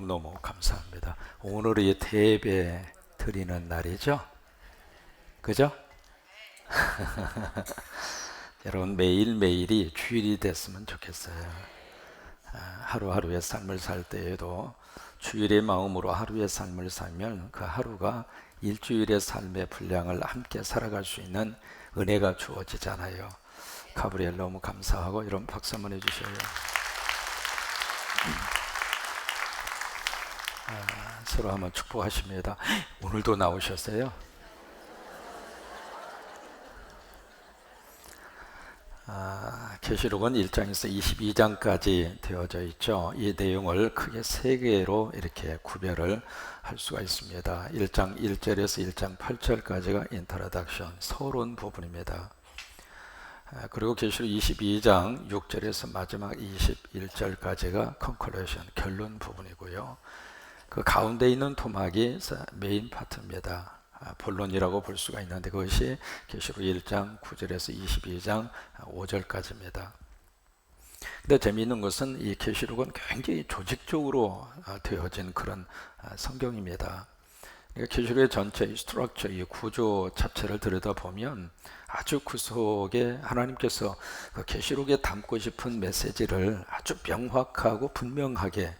너무너무 감사합니다. 오늘이 대배 드리는 날이죠? 그죠? 여러분 매일매일이 주일이 됐으면 좋겠어요. 하루하루의 삶을 살 때에도 주일의 마음으로 하루의 삶을 살면 그 하루가 일주일의 삶의 분량을 함께 살아갈 수 있는 은혜가 주어지잖아요. 가브리엘 너무 감사하고 이런 박수 한번 해주셔요. 서로 한번 축복하십니다. 오늘도 나오셨어요? 계시록은 1장에서 22장까지 되어져 있죠. 이 내용을 크게 세 개로 이렇게 구별을 할 수가 있습니다. 1장 1절에서 1장 8절까지가 인트로덕션, 서론 부분입니다. 그리고 계시록 22장 6절에서 마지막 21절까지가 컨클루션, 결론 부분이고요. 그 가운데 있는 토막이 메인 파트입니다. 본론이라고 볼 수가 있는데 그것이 계시록 1장 9절에서 22장 5절까지입니다. 근데 재미있는 것은 이 계시록은 굉장히 조직적으로 되어진 그런 성경입니다. 그러니까 계시록의 전체 스트럭처, 이 구조 자체를 들여다보면 아주 그 속에 하나님께서 그 계시록에 담고 싶은 메시지를 아주 명확하고 분명하게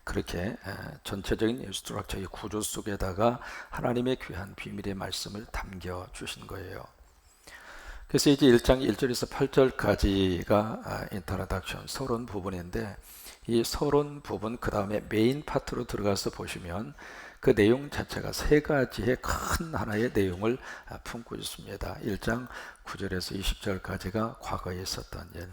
그렇게 전체적인 스트럭처, 이 구조 속에다가 하나님의 귀한 비밀의 말씀을 담겨 주신 거예요. 그래서 이제 1장 1절에서 8절까지가 인트로덕션, 서론 부분인데 이 서론 부분 그 다음에 메인 파트로 들어가서 보시면 그 내용 자체가 세 가지의 큰 하나의 내용을 품고 있습니다. 1장 9절에서 20절까지가 과거에 있었던 일,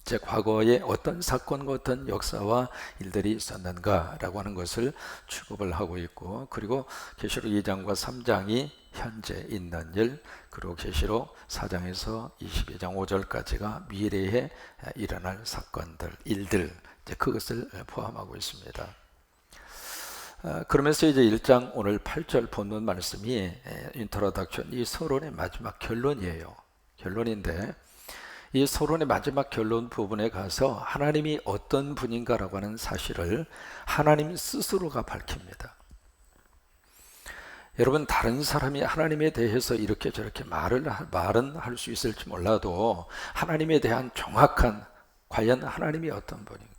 제 과거에 어떤 사건과 어떤 역사와 일들이 있었는가라고 하는 것을 취급을 하고 있고, 그리고 계시록 2장과 3장이 현재 있는 일, 그리고 계시록 4장에서 22장 5절까지가 미래에 일어날 사건들, 일들, 이제 그것을 포함하고 있습니다. 그러면서 이제 1장 오늘 8절 본문 말씀이 인트로덕션, 이 서론의 마지막 결론이에요. 결론인데 이 서론의 마지막 결론 부분에 가서 하나님이 어떤 분인가라고 하는 사실을 하나님 스스로가 밝힙니다. 여러분, 다른 사람이 하나님에 대해서 이렇게 저렇게 말은 할 수 있을지 몰라도 하나님에 대한 정확한, 과연 하나님이 어떤 분인가,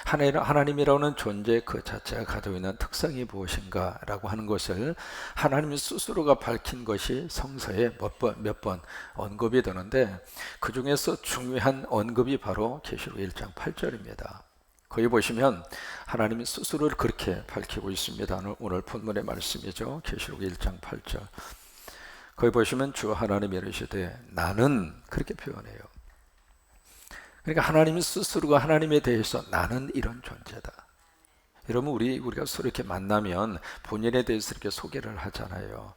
하나님이라는 존재 그 자체가 가지고 있는 특성이 무엇인가 라고 하는 것을 하나님 스스로가 밝힌 것이 성서에 몇 번 언급이 되는데, 그 중에서 중요한 언급이 바로 계시록 1장 8절입니다. 거기 보시면 하나님이 스스로를 그렇게 밝히고 있습니다. 오늘 본문의 말씀이죠. 계시록 1장 8절. 거기 보시면 주 하나님이 이르시되 나는, 그렇게 표현해요. 그러니까 하나님 스스로가 하나님에 대해서 나는 이런 존재다. 여러분, 우리가 서로 이렇게 만나면 본인에 대해서 이렇게 소개를 하잖아요.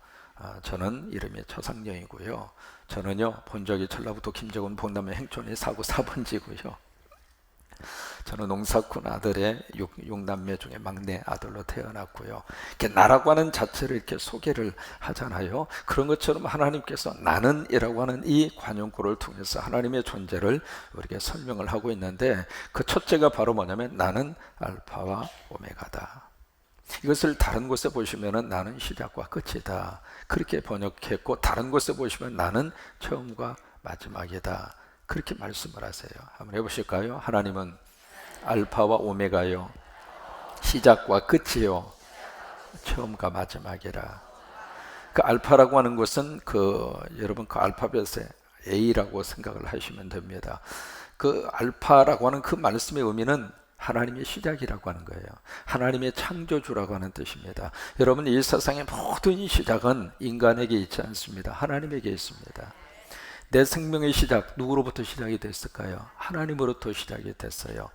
저는 이름이 최상령이고요. 저는요, 본적이 전라북도 김제군 봉남면 행촌의 사구 4번지고요. 저는 농사꾼 아들의 6남매 중에 막내 아들로 태어났고요. 이렇게 나라고 하는 자체를 이렇게 소개를 하잖아요. 그런 것처럼 하나님께서 나는이라고 하는 이 관용구를 통해서 하나님의 존재를 우리에게 설명을 하고 있는데, 그 첫째가 바로 뭐냐면 나는 알파와 오메가다. 이것을 다른 곳에 보시면 나는 시작과 끝이다, 그렇게 번역했고, 다른 곳에 보시면 나는 처음과 마지막이다, 그렇게 말씀을 하세요. 한번 해보실까요? 하나님은 알파와 오메가요, 시작과 끝이요, 처음과 마지막이라. 그 알파라고 하는 것은 여러분 그 알파벳의 A라고 생각을 하시면 됩니다. 그 알파라고 하는 그 말씀의 의미는 하나님의 시작이라고 하는 거예요. 하나님의 창조주라고 하는 뜻입니다. 여러분, 이 세상의 모든 시작은 인간에게 있지 않습니다. 하나님에게 있습니다. 내 생명의 시작, 누구로부터 시작이 됐을까요? 하나님으로부터 시작이 됐어요.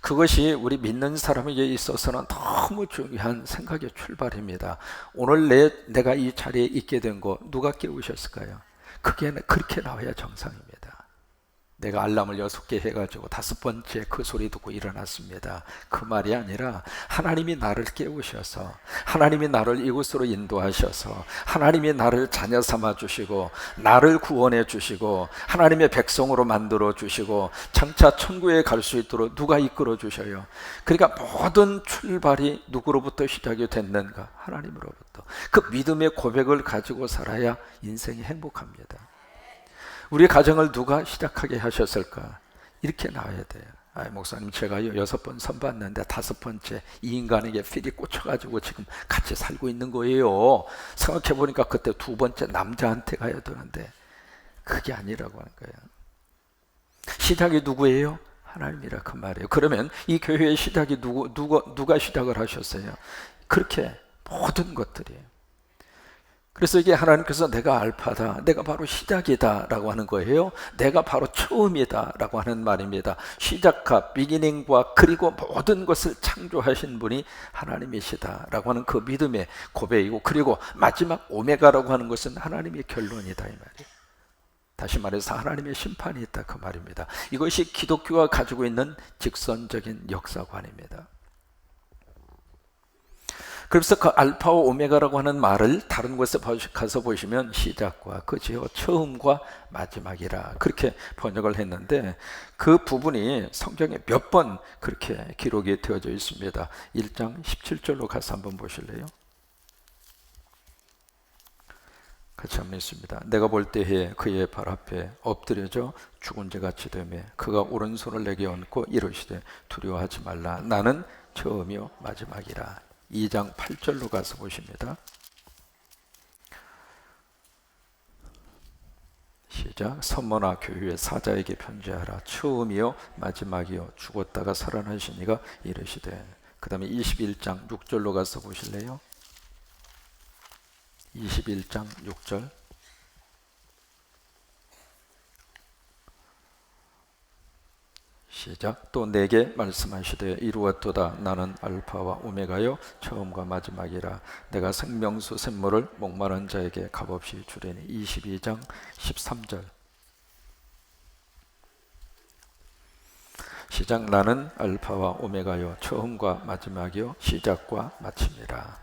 그것이 우리 믿는 사람에게 있어서는 너무 중요한 생각의 출발입니다. 오늘 내가 이 자리에 있게 된 거 누가 깨우셨을까요? 그게 그렇게 나와야 정상입니다. 내가 알람을 6개 해가지고 5번째 그 소리 듣고 일어났습니다. 그 말이 아니라 하나님이 나를 깨우셔서, 하나님이 나를 이곳으로 인도하셔서, 하나님이 나를 자녀 삼아 주시고, 나를 구원해 주시고, 하나님의 백성으로 만들어 주시고, 장차 천국에 갈 수 있도록 누가 이끌어 주셔요. 그러니까 모든 출발이 누구로부터 시작이 됐는가? 하나님으로부터. 그 믿음의 고백을 가지고 살아야 인생이 행복합니다. 우리 가정을 누가 시작하게 하셨을까? 이렇게 나와야 돼요. 목사님, 제가요 6번 선봤는데 5번째 이 인간에게 필이 꽂혀가지고 지금 같이 살고 있는 거예요. 생각해보니까 그때 2번째 남자한테 가야 되는데 그게 아니라고 하는 거예요. 시작이 누구예요? 하나님이라 그 말이에요. 그러면 이 교회의 시작이 누가 시작을 하셨어요? 그렇게 모든 것들이에요. 그래서 이게 하나님께서 내가 알파다, 내가 바로 시작이다 라고 하는 거예요. 내가 바로 처음이다 라고 하는 말입니다. 시작과 비기닝과 그리고 모든 것을 창조하신 분이 하나님이시다 라고 하는 그 믿음의 고백이고, 그리고 마지막 오메가라고 하는 것은 하나님의 결론이다 이 말이에요. 다시 말해서 하나님의 심판이 있다 그 말입니다. 이것이 기독교가 가지고 있는 직선적인 역사관입니다. 그래서 그 알파와 오메가라고 하는 말을 다른 곳에 가서 보시면 시작과 그지요, 처음과 마지막이라 그렇게 번역을 했는데, 그 부분이 성경에 몇 번 그렇게 기록이 되어져 있습니다. 1장 17절로 가서 한번 보실래요? 같이 한번 읽습니다. 내가 볼 때에 그의 발 앞에 엎드려져 죽은 자 같이 되매 그가 오른손을 내게 얹고 이르시되 두려워하지 말라, 나는 처음이요 마지막이라. 2장 8절로 가서 보십니다. 시작. 선모나 교회 사자에게 편지하라. 처음이요 마지막이요 죽었다가 살아나신 이가 이르시되. 그 다음에 21장 6절로 가서 보실래요? 21장 6절. 시작. 또 내게 말씀하시되 이루었도다. 나는 알파와 오메가요 처음과 마지막이라. 내가 생명수 샘물을 목마른 자에게 값없이 주리니. 22장 13절. 시작. 나는 알파와 오메가요 처음과 마지막이요 시작과 마침이라.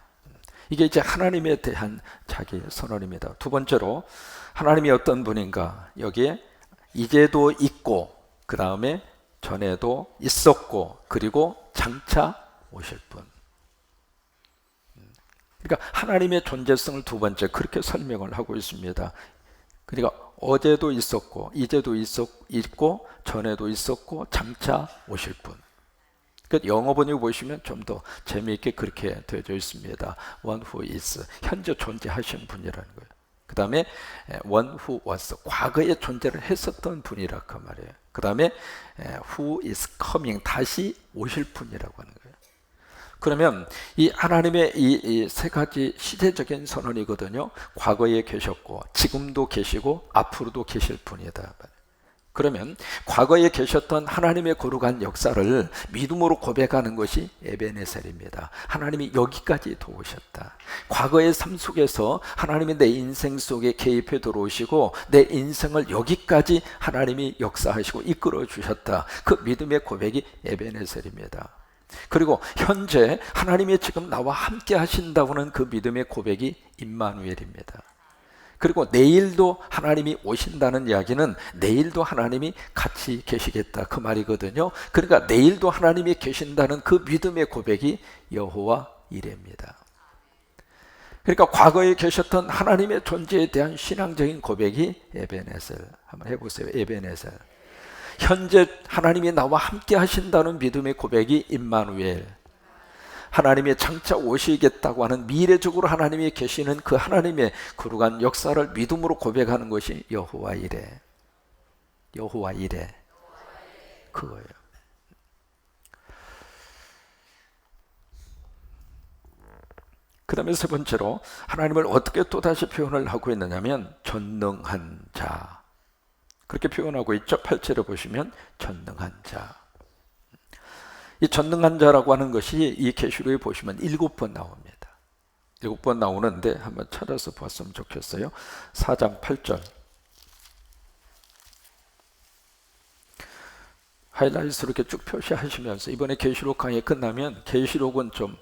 이게 이제 하나님에 대한 자기 선언입니다. 두 번째로 하나님이 어떤 분인가, 여기에 이제도 있고 그 다음에 전에도 있었고 그리고 장차 오실 분. 그러니까 하나님의 존재성을 두 번째 그렇게 설명을 하고 있습니다. 그러니까 어제도 있었고 이제도 있고 전에도 있었고 장차 오실 분. 그러니까 영어 번역 보시면 좀 더 재미있게 그렇게 되어져 있습니다. One who is, 현재 존재하신 분이라는 거예요. 그 다음에 one who was, 과거에 존재를 했었던 분이라 그 말이에요. 그 다음에 who is coming, 다시 오실 분이라고 하는 거예요. 그러면 이 하나님의 이 세 가지 시대적인 선언이거든요. 과거에 계셨고 지금도 계시고 앞으로도 계실 분이다. 그러면 과거에 계셨던 하나님의 거룩한 역사를 믿음으로 고백하는 것이 에베네셀입니다. 하나님이 여기까지 도우셨다. 과거의 삶 속에서 하나님이 내 인생 속에 개입해 들어오시고 내 인생을 여기까지 하나님이 역사하시고 이끌어 주셨다. 그 믿음의 고백이 에베네셀입니다. 그리고 현재 하나님이 지금 나와 함께 하신다고는 그 믿음의 고백이 임마누엘입니다. 그리고 내일도 하나님이 오신다는 이야기는 내일도 하나님이 같이 계시겠다 그 말이거든요. 그러니까 내일도 하나님이 계신다는 그 믿음의 고백이 여호와 이레입니다. 그러니까 과거에 계셨던 하나님의 존재에 대한 신앙적인 고백이 에베네셀. 한번 해보세요. 에베네셀. 현재 하나님이 나와 함께 하신다는 믿음의 고백이 임마누엘. 하나님의 장차 오시겠다고 하는 미래적으로 하나님이 계시는 그 하나님의 거룩한 역사를 믿음으로 고백하는 것이 여호와 이레. 여호와 이레. 그거예요. 그 다음에 세 번째로 하나님을 어떻게 또다시 표현을 하고 있느냐면 전능한 자. 그렇게 표현하고 있죠. 8절에 보시면 전능한 자. 이 전능한 자라고 하는 것이 이 계시록에 보시면 7번 나옵니다. 7번 나오는데 한번 찾아서 봤으면 좋겠어요. 4장 8절. 하이라이트로 이렇게 쭉 표시하시면서 이번에 계시록 강의 끝나면 계시록은 좀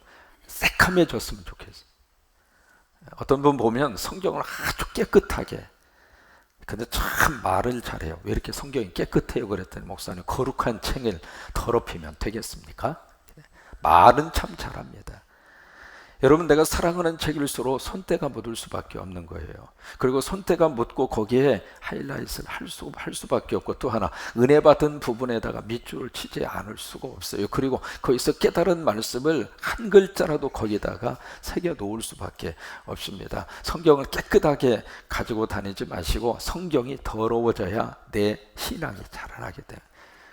새카매졌으면 좋겠어요. 어떤 분 보면 성경을 아주 깨끗하게, 근데 참 말을 잘해요. 왜 이렇게 성경이 깨끗해요? 그랬더니 목사님, 거룩한 책을 더럽히면 되겠습니까? 말은 참 잘합니다. 여러분, 내가 사랑하는 책일수록 손때가 묻을 수밖에 없는 거예요. 그리고 손때가 묻고 거기에 하이라이트를 할 수밖에 없고, 또 하나 은혜 받은 부분에다가 밑줄을 치지 않을 수가 없어요. 그리고 거기서 깨달은 말씀을 한 글자라도 거기다가 새겨 놓을 수밖에 없습니다. 성경을 깨끗하게 가지고 다니지 마시고 성경이 더러워져야 내 신앙이 자라나게 돼요.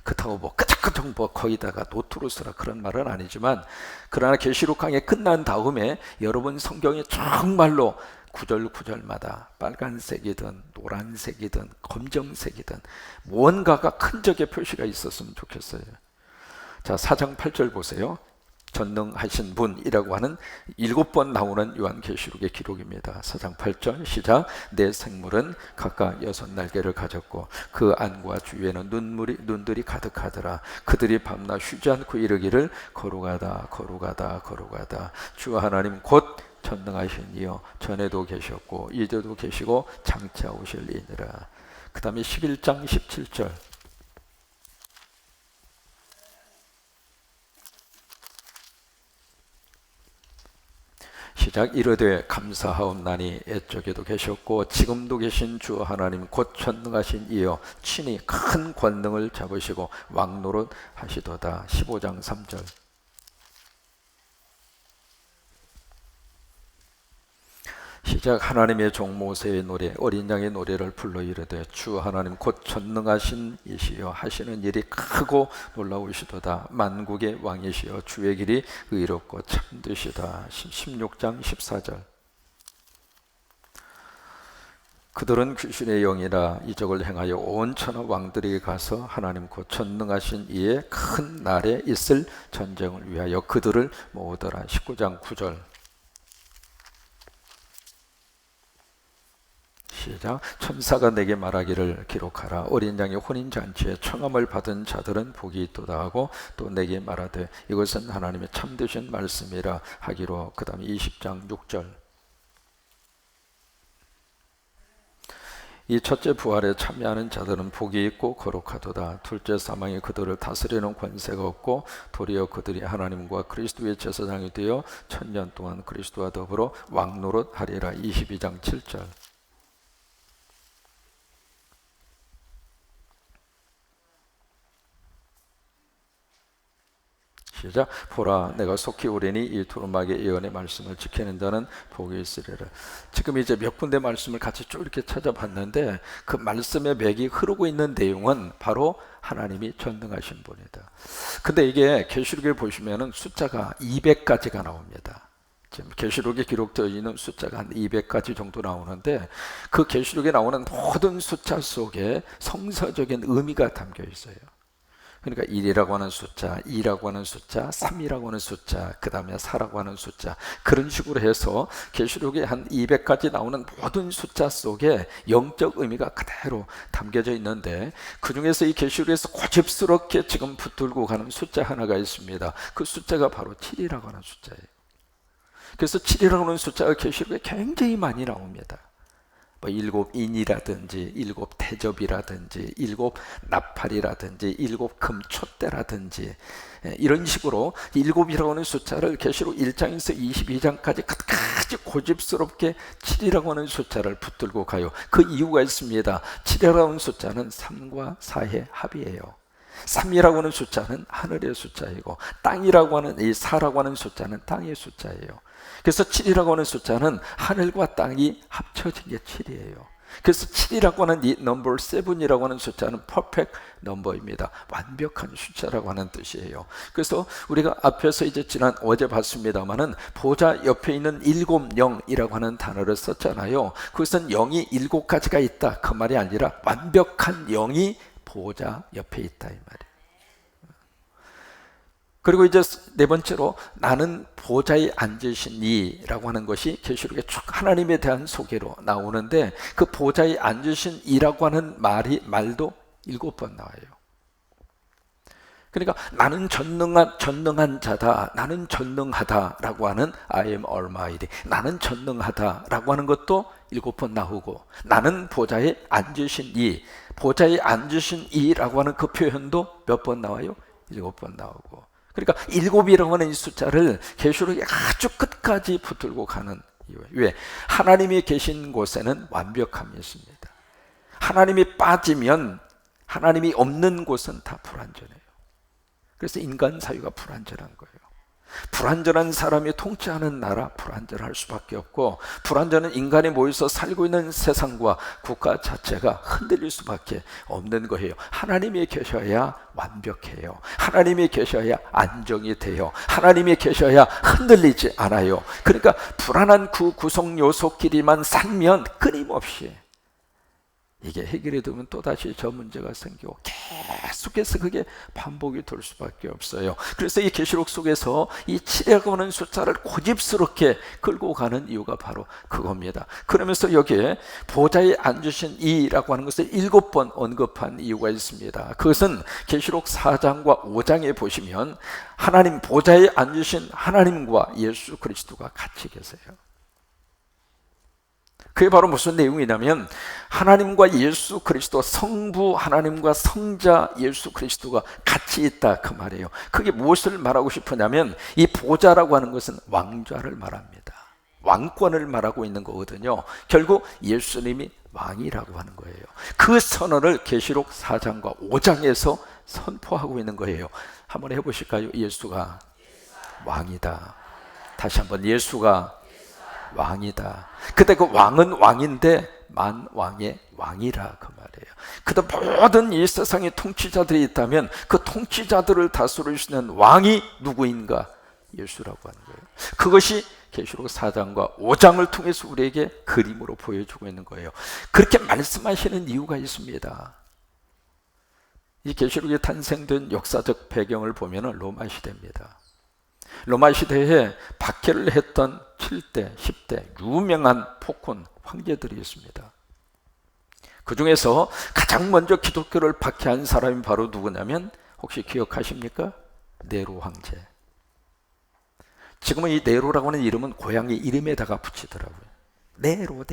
그렇다고 뭐 끄적끄적 뭐 거기다가 노트로 쓰라 그런 말은 아니지만, 그러나 계시록 강의 끝난 다음에 여러분 성경이 정말로 구절구절마다 빨간색이든 노란색이든 검정색이든 무언가가 큰 적의 표시가 있었으면 좋겠어요. 자, 4장 8절 보세요. 전능하신 분이라고 하는 7번 나오는 요한계시록의 기록입니다. 4장 8절 시작. 내 생물은 각각 6날개를 가졌고 그 안과 주위에는 눈들이 가득하더라. 그들이 밤낮 쉬지 않고 이르기를 거룩하다 거룩하다 거룩하다 주 하나님 곧 전능하신 이여 전에도 계셨고 이제도 계시고 장차 오실리니라. 그 다음에 11장 17절 시작. 이르되 감사하옵나니 옛적에도 계셨고 지금도 계신 주 하나님 곧 전능하신 이여 친히 큰 권능을 잡으시고 왕노릇 하시도다. 15장 3절 시작. 하나님의 종 모세의 노래 어린 양의 노래를 불러 이르되 주 하나님 곧 전능하신 이시여 하시는 일이 크고 놀라우시도다. 만국의 왕이시여 주의 길이 의롭고 참되시다. 16장 14절 그들은 귀신의 영이라 이적을 행하여 온 천하 왕들에게 가서 하나님 곧 전능하신 이의 큰 날에 있을 전쟁을 위하여 그들을 모으더라. 19장 9절 시작. 천사가 내게 말하기를 기록하라. 어린 양의 혼인잔치에 청함을 받은 자들은 복이 있도다 하고 또 내게 말하되 이것은 하나님의 참되신 말씀이라 하기로. 그 다음에 20장 6절 이 첫째 부활에 참여하는 자들은 복이 있고 거룩하도다. 둘째 사망이 그들을 다스리는 권세가 없고 도리어 그들이 하나님과 그리스도의 제사장이 되어 천년 동안 그리스도와 더불어 왕노릇 하리라. 22장 7절 시작. 보라 내가 속히 오리니 이 두루마기의 예언의 말씀을 지키는 자는 복이 있으리라. 지금 이제 몇 군데 말씀을 같이 쭉 이렇게 찾아봤는데 그 말씀의 맥이 흐르고 있는 내용은 바로 하나님이 전능하신 분이다. 근데 이게 계시록에 보시면은 숫자가 200가지가 나옵니다. 지금 계시록에 기록되어 있는 숫자가 한 200가지 정도 나오는데 그 계시록에 나오는 모든 숫자 속에 성서적인 의미가 담겨 있어요. 그러니까 1이라고 하는 숫자, 2라고 하는 숫자, 3이라고 하는 숫자, 그 다음에 4라고 하는 숫자, 그런 식으로 해서 계시록에 한 200까지 나오는 모든 숫자 속에 영적 의미가 그대로 담겨져 있는데 그 중에서 이 계시록에서 고집스럽게 지금 붙들고 가는 숫자 하나가 있습니다. 그 숫자가 바로 7이라고 하는 숫자예요. 그래서 7이라고 하는 숫자가 계시록에 굉장히 많이 나옵니다. 뭐 일곱 인이라든지 일곱 대접이라든지 일곱 나팔이라든지 일곱 금촛대라든지 이런 식으로 일곱이라고 하는 숫자를 계시록 1장에서 22장까지 끝까지 고집스럽게 7이라고 하는 숫자를 붙들고 가요. 그 이유가 있습니다. 7이라고 하는 숫자는 3과 4의 합이에요. 3이라고 하는 숫자는 하늘의 숫자이고 땅이라고 하는 이 4라고 하는 숫자는 땅의 숫자예요. 그래서 7이라고 하는 숫자는 하늘과 땅이 합쳐진 게 7이에요. 그래서 7이라고 하는 이 넘버 7이라고 하는 숫자는 퍼펙트 넘버입니다. 완벽한 숫자라고 하는 뜻이에요. 그래서 우리가 앞에서 이제 어제 봤습니다만은 보좌 옆에 있는 7영이라고 하는 단어를 썼잖아요. 그것은 영이 7가지가 있다 그 말이 아니라 완벽한 영이 보좌 옆에 있다 이 말이에요. 그리고 이제 네 번째로 나는 보좌에 앉으신 이라고 하는 것이 계시록에 쭉 하나님에 대한 소개로 나오는데 그 보좌에 앉으신 이라고 하는 말도 7번 나와요. 그러니까 나는 전능한 자다, 나는 전능하다라고 하는 I am almighty, 나는 전능하다라고 하는 것도 7번 나오고, 나는 보좌에 앉으신 이라고 하는 그 표현도 몇 번 나와요? 7번 나오고. 그러니까 7이라고 하는 이 숫자를 계시록이 아주 끝까지 붙들고 가는 이유. 왜? 하나님이 계신 곳에는 완벽함이 있습니다. 하나님이 빠지면, 하나님이 없는 곳은 다 불완전해요. 그래서 인간 사회가 불완전한 거예요. 불완전한 사람이 통치하는 나라, 불완전할 수밖에 없고, 불완전한 인간이 모여서 살고 있는 세상과 국가 자체가 흔들릴 수밖에 없는 거예요. 하나님이 계셔야 완벽해요. 하나님이 계셔야 안정이 돼요. 하나님이 계셔야 흔들리지 않아요. 그러니까 불안한 그 구성 요소끼리만 살면 끊임없이 이게 해결이 되면 또다시 저 문제가 생기고 계속해서 그게 반복이 될 수밖에 없어요. 그래서 이 계시록 속에서 이 7이라고 하는 숫자를 고집스럽게 끌고 가는 이유가 바로 그겁니다. 그러면서 여기에 보좌에 앉으신 이라고 하는 것을 7번 언급한 이유가 있습니다. 그것은 계시록 4장과 5장에 보시면 하나님 보좌에 앉으신 하나님과 예수 그리스도가 같이 계세요. 그게 바로 무슨 내용이냐면 하나님과 예수 그리스도, 성부 하나님과 성자 예수 그리스도가 같이 있다 그 말이에요. 그게 무엇을 말하고 싶으냐면 이 보좌라고 하는 것은 왕좌를 말합니다. 왕권을 말하고 있는 거거든요. 결국 예수님이 왕이라고 하는 거예요. 그 선언을 계시록 4장과 5장에서 선포하고 있는 거예요. 한번 해보실까요? 예수가 왕이다. 다시 한번, 예수가 왕이다. 근데 그 왕은 왕인데 만왕의 왕이라 그 말이에요. 그다 모든 이 세상에 통치자들이 있다면 그 통치자들을 다스릴 수 있는 왕이 누구인가? 예수라고 하는 거예요. 그것이 계시록 4장과 5장을 통해서 우리에게 그림으로 보여주고 있는 거예요. 그렇게 말씀하시는 이유가 있습니다. 이 계시록이 탄생된 역사적 배경을 보면 로마 시대입니다. 로마 시대에 박해를 했던 7대, 10대 유명한 폭군 황제들이 있습니다. 그 중에서 가장 먼저 기독교를 박해한 사람이 바로 누구냐면 혹시 기억하십니까? 네로 황제. 지금은 이 네로라고 하는 이름은 고향의 이름에다가 붙이더라고요. 네로.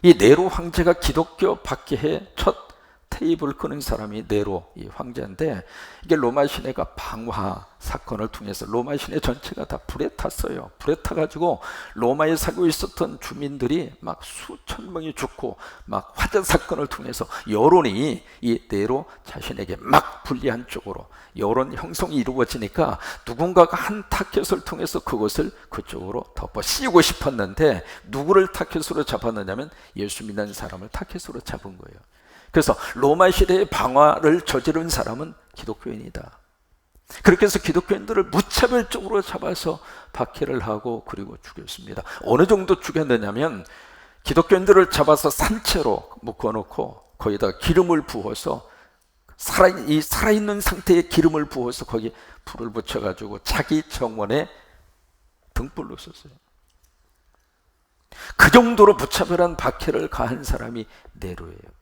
이 네로 황제가 기독교 박해의 첫 테이블을 끄는 사람이 네로 이 황제인데, 이게 로마 시내가 방화 사건을 통해서 로마 시내 전체가 다 불에 탔어요. 불에 타가지고 로마에 살고 있었던 주민들이 막 수천 명이 죽고, 막 화재 사건을 통해서 여론이 이 네로 자신에게 막 불리한 쪽으로 여론 형성이 이루어지니까 누군가가 한 타켓을 통해서 그것을 그쪽으로 덮어 씌우고 싶었는데, 누구를 타켓으로 잡았느냐면 예수 믿는 사람을 타켓으로 잡은 거예요. 그래서 로마 시대의 방화를 저지른 사람은 기독교인이다. 그렇게 해서 기독교인들을 무차별적으로 잡아서 박해를 하고 그리고 죽였습니다. 어느 정도 죽였느냐면 기독교인들을 잡아서 산채로 묶어놓고 거기다 기름을 부어서 살아있는 상태의 기름을 부어서 거기 불을 붙여가지고 자기 정원에 등불로 썼어요. 그 정도로 무차별한 박해를 가한 사람이 네로예요.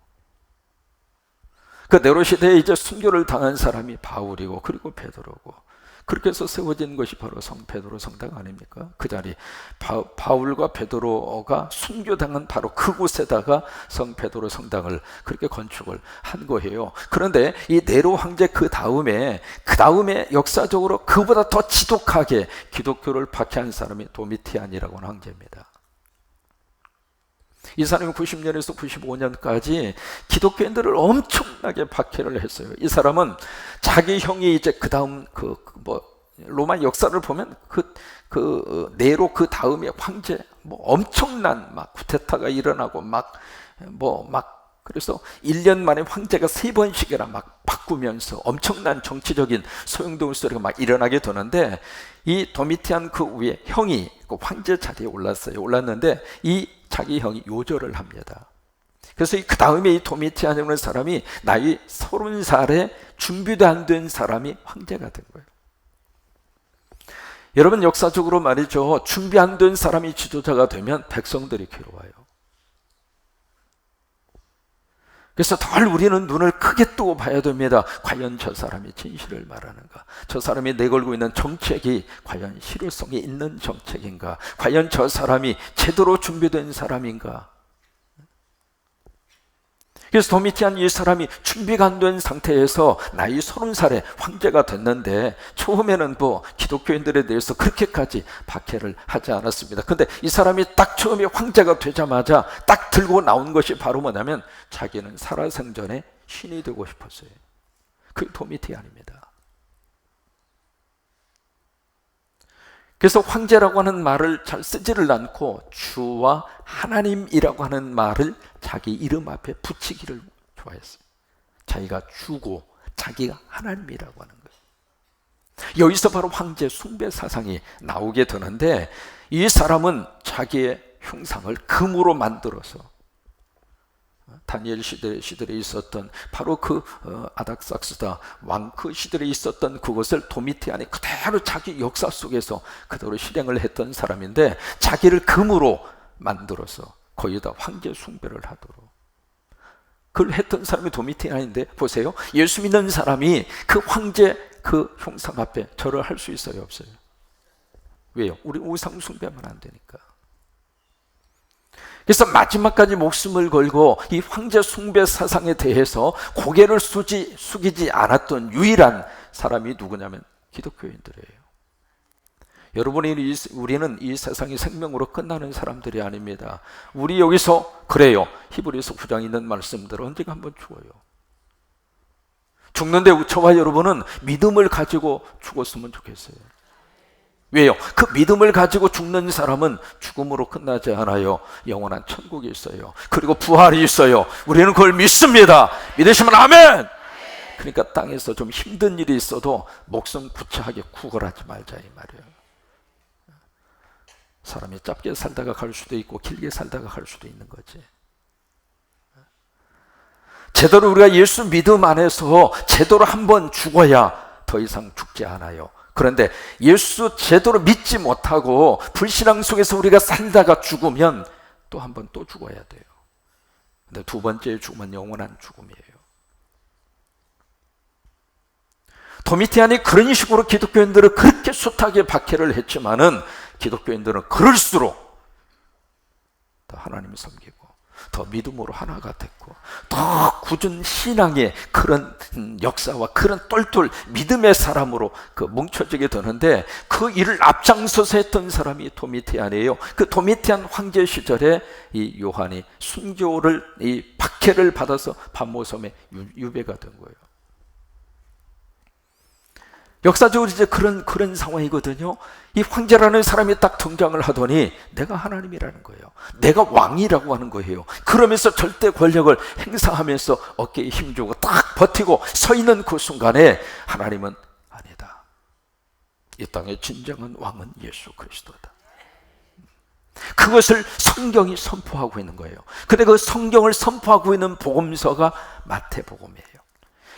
그 네로 시대에 이제 순교를 당한 사람이 바울이고 그리고 베드로고, 그렇게 해서 세워진 것이 바로 성 베드로 성당 아닙니까? 그 자리 바울과 베드로가 순교당한 바로 그곳에다가 성 베드로 성당을 그렇게 건축을 한 거예요. 그런데 이 네로 황제 그 다음에 역사적으로 그보다 더 지독하게 기독교를 박해한 사람이 도미티안이라고 하는 황제입니다. 이 사람이 90년에서 95년까지 기독교인들을 엄청나게 박해를 했어요. 이 사람은 자기 형이 이제 그 다음 로마 역사를 보면 네로 그 다음에 황제 엄청난 막 쿠데타가 일어나고 그래서 1년 만에 황제가 3번씩이나 막 바꾸면서 엄청난 정치적인 소용돌이 소리가 막 일어나게 되는데, 이 도미티안 그 위에 형이 그 황제 자리에 올랐는데 이 자기 형이 요절을 합니다. 그래서 그 다음에 이 도미티안이라는 사람이 나이 30살에 준비도 안 된 사람이 황제가 된 거예요. 여러분, 역사적으로 말이죠, 준비 안 된 사람이 지도자가 되면 백성들이 괴로워요. 그래서 덜 우리는 눈을 크게 뜨고 봐야 됩니다. 과연 저 사람이 진실을 말하는가? 저 사람이 내걸고 있는 정책이 과연 실효성이 있는 정책인가? 과연 저 사람이 제대로 준비된 사람인가? 그래서 도미티안 이 사람이 준비가 안 된 상태에서 나이 30살에 황제가 됐는데 처음에는 기독교인들에 대해서 그렇게까지 박해를 하지 않았습니다. 근데 이 사람이 딱 처음에 황제가 되자마자 딱 들고 나온 것이 바로 뭐냐면 자기는 살아생전에 신이 되고 싶었어요. 그게 도미티안입니다. 그래서 황제라고 하는 말을 잘 쓰지를 않고 주와 하나님이라고 하는 말을 자기 이름 앞에 붙이기를 좋아했어요. 자기가 주고 자기가 하나님이라고 하는 거예요. 여기서 바로 황제 숭배 사상이 나오게 되는데, 이 사람은 자기의 형상을 금으로 만들어서 다니엘 시대에 있었던 바로 그 아닥삭스다 왕 그 시대에 있었던 그것을 도미티안이 그대로 자기 역사 속에서 그대로 실행을 했던 사람인데, 자기를 금으로 만들어서 거기다 황제 숭배를 하도록 그걸 했던 사람이 도미티안인데, 보세요. 예수 믿는 사람이 그 황제 그 형상 앞에 절을 할 수 있어요, 없어요? 왜요? 우리 우상 숭배하면 안 되니까. 그래서 마지막까지 목숨을 걸고 이 황제 숭배 사상에 대해서 고개를 숙이지 않았던 유일한 사람이 누구냐면 기독교인들이에요. 우리는 이 세상이 생명으로 끝나는 사람들이 아닙니다. 우리 여기서 그래요. 히브리서 9장에 있는 말씀대로 언젠가 한번 죽어요. 죽는데 저와 여러분은 믿음을 가지고 죽었으면 좋겠어요. 왜요? 그 믿음을 가지고 죽는 사람은 죽음으로 끝나지 않아요. 영원한 천국이 있어요. 그리고 부활이 있어요. 우리는 그걸 믿습니다. 믿으시면 아멘! 그러니까 땅에서 좀 힘든 일이 있어도 목숨 구차하게 구걸하지 말자 이 말이에요. 사람이 짧게 살다가 갈 수도 있고 길게 살다가 갈 수도 있는 거지. 제대로 우리가 예수 믿음 안에서 제대로 한번 죽어야 더 이상 죽지 않아요. 그런데 예수 제대로 믿지 못하고 불신앙 속에서 우리가 살다가 죽으면 또 한 번 또 죽어야 돼요. 근데 두 번째 죽음은 영원한 죽음이에요. 도미티안이 그런 식으로 기독교인들을 그렇게 숱하게 박해를 했지만은 기독교인들은 그럴수록 더 하나님을 섬기고 더 믿음으로 하나가 됐고 더 굳은 신앙의 그런 역사와 그런 똘똘 믿음의 사람으로 뭉쳐지게 되는데, 그 일을 앞장서서 했던 사람이 도미티안이에요. 그 도미티안 황제 시절에 이 요한이 순교를 이 박해를 받아서 반모섬에 유배가 된 거예요. 역사적으로 이제 그런 상황이거든요. 이 황제라는 사람이 딱 등장을 하더니 내가 하나님이라는 거예요. 내가 왕이라고 하는 거예요. 그러면서 절대 권력을 행사하면서 어깨에 힘주고 딱 버티고 서 있는 그 순간에 하나님은 아니다. 이 땅의 진정한 왕은 예수 그리스도다. 그것을 성경이 선포하고 있는 거예요. 근데 그 성경을 선포하고 있는 복음서가 마태복음이에요.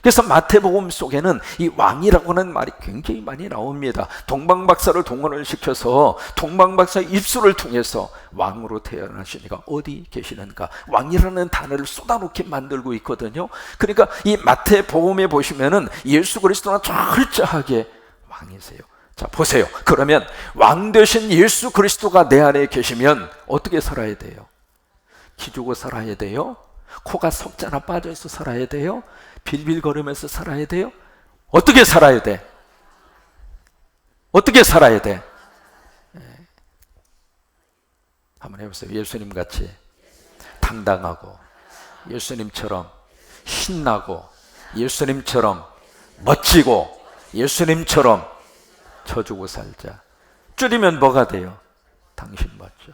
그래서 마태복음 속에는 이 왕이라고 하는 말이 굉장히 많이 나옵니다. 동방박사를 동원을 시켜서 동방박사의 입술을 통해서 왕으로 태어나시니까 어디 계시는가, 왕이라는 단어를 쏟아놓게 만들고 있거든요. 그러니까 이 마태복음에 보시면은 예수 그리스도는 철저하게 왕이세요. 자, 보세요. 그러면 왕 되신 예수 그리스도가 내 안에 계시면 어떻게 살아야 돼요? 기죽어 살아야 돼요? 코가 석자나 빠져있어 살아야 돼요? 빌빌거리면서 살아야 돼요? 어떻게 살아야 돼? 어떻게 살아야 돼? 한번 해보세요. 예수님 같이 당당하고, 예수님처럼 신나고, 예수님처럼 멋지고, 예수님처럼 져주고 살자. 줄이면 뭐가 돼요? 당신 멋져.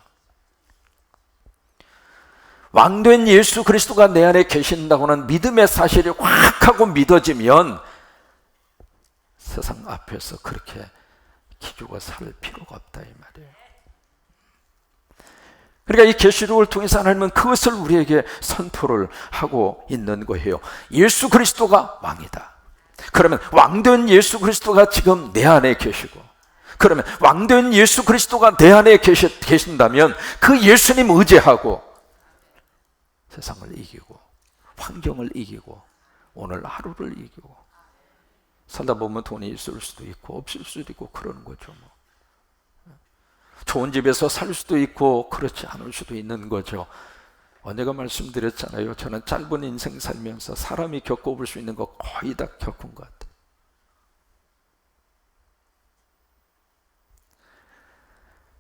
왕된 예수 그리스도가 내 안에 계신다고는 믿음의 사실이 확 하고 믿어지면 세상 앞에서 그렇게 기죽어 살 필요가 없다 이 말이에요. 그러니까 이 계시록을 통해서 하나님은 그것을 우리에게 선포를 하고 있는 거예요. 예수 그리스도가 왕이다. 그러면 왕된 예수 그리스도가 지금 내 안에 계시고, 그러면 왕된 예수 그리스도가 내 안에 계신다면 그 예수님 의지하고 세상을 이기고 환경을 이기고 오늘 하루를 이기고 살다 보면 돈이 있을 수도 있고 없을 수도 있고 그러는 거죠. 뭐. 좋은 집에서 살 수도 있고 그렇지 않을 수도 있는 거죠. 언제가 말씀드렸잖아요. 저는 짧은 인생 살면서 사람이 겪어볼 수 있는 거 거의 다 겪은 것 같아요.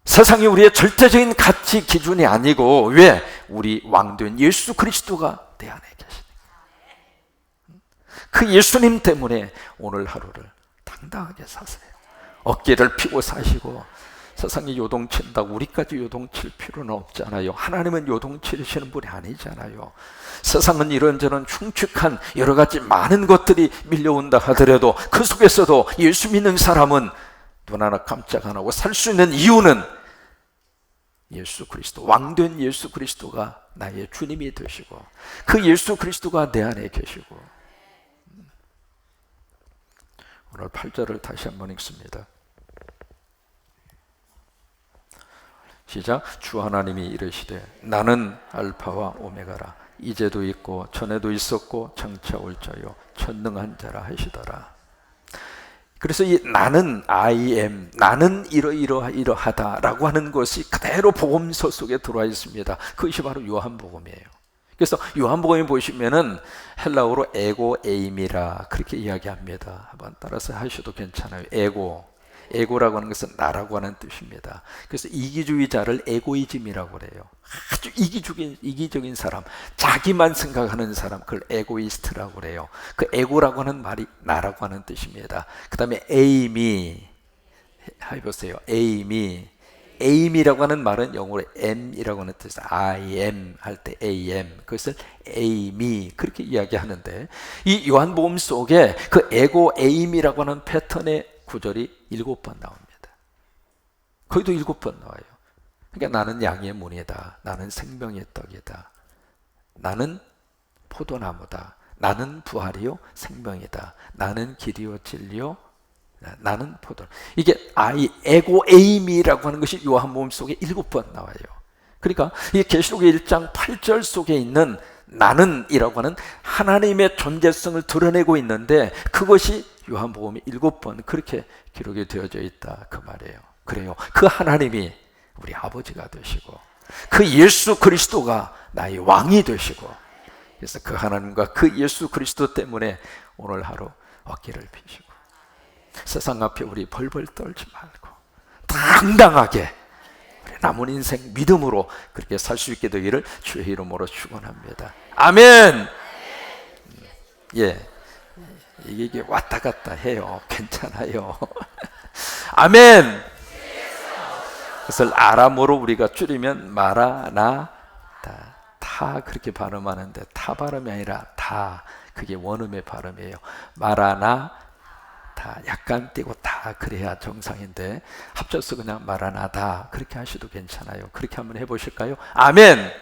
세상이 우리의 절대적인 가치 기준이 아니고 왜? 우리 왕된 예수 그리스도가 내 안에 계시니까. 그 예수님 때문에 오늘 하루를 당당하게 사세요. 어깨를 펴고 사시고 세상이 요동친다고 우리까지 요동칠 필요는 없잖아요. 하나님은 요동치시는 분이 아니잖아요. 세상은 이런저런 충축한 여러 가지 많은 것들이 밀려온다 하더라도 그 속에서도 예수 믿는 사람은 눈 하나 깜짝 안 하고 살 수 있는 이유는 예수 그리스도, 왕된 예수 그리스도가 나의 주님이 되시고 그 예수 그리스도가 내 안에 계시고. 오늘 8절을 다시 한번 읽습니다. 시작. 주 하나님이 이르시되 나는 알파와 오메가라. 이제도 있고 전에도 있었고 장차 올 자요 전능한 자라 하시더라. 그래서 이 나는 I am, 나는 이러하다라고 하는 것이 그대로 복음서 속에 들어와 있습니다. 그것이 바로 요한복음이에요. 그래서 요한복음에 보시면은 헬라어로 에고 에임이라 그렇게 이야기합니다. 한번 따라서 하셔도 괜찮아요. 에고라고 하는 것은 나라고 하는 뜻입니다. 그래서 이기주의자를 에고이즘이라고 그래요. 아주 이기적인 사람, 자기만 생각하는 사람, 그걸 에고이스트라고 그래요. 그 에고라고 하는 말이 나라고 하는 뜻입니다. 그 다음에 에임이, 해보세요. 에임이라고 하는 말은 영어로 M이라고 하는 뜻이에요. I am 할 때 AM, 그것을 에임이 그렇게 이야기하는데 이 요한복음 속에 그 에고 에임이라고 하는 패턴의 구절이 7번 나옵니다. 거기도 7번 나와요. 그러니까 나는 양의 문이다. 나는 생명의 떡이다. 나는 포도나무다. 나는 부활이요 생명이다. 나는 길이요 진리요 나는 포도. 이게 에고 에임이라고 하는 것이 요한복음 속에 7번 나와요. 그러니까 이 계시록의 1장 8절 속에 있는 나는이라고 하는 하나님의 존재성을 드러내고 있는데 그것이 요한복음이 7번 그렇게 기록이 되어져 있다 그 말이에요. 그래요. 그 하나님이 우리 아버지가 되시고 그 예수 그리스도가 나의 왕이 되시고 그래서 그 하나님과 그 예수 그리스도 때문에 오늘 하루 어깨를 펴시고 세상 앞에 우리 벌벌 떨지 말고 당당하게 우리 남은 인생 믿음으로 그렇게 살 수 있게 되기를 주의 이름으로 축원합니다. 아멘. 예. 이게 왔다 갔다 해요. 괜찮아요. 아멘. 그것을 아람어로 우리가 줄이면 마라나다. 다 그렇게 발음하는데 타 발음이 아니라 다 그게 원음의 발음이에요. 마라나다 약간 띄고 다 그래야 정상인데 합쳐서 그냥 마라나다 그렇게 하셔도 괜찮아요. 그렇게 한번 해보실까요? 아멘.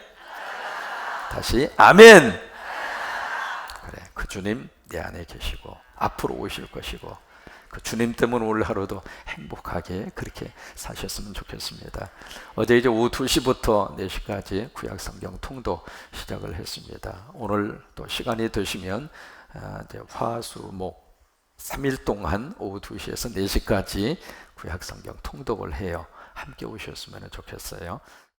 다시 아멘. 그래, 그 주님 내 안에 계시고 앞으로 오실 것이고 그 주님 때문에 오늘 하루도 행복하게 그렇게 사셨으면 좋겠습니다. 어제 이제 오후 2시부터 4시까지 구약성경 통도 시작을 했습니다. 오늘 또 시간이 되시면 이제 화수목 3일 동안 오후 2시에서 4시까지 구약성경 통독을 해요. 함께 오셨으면 좋겠어요.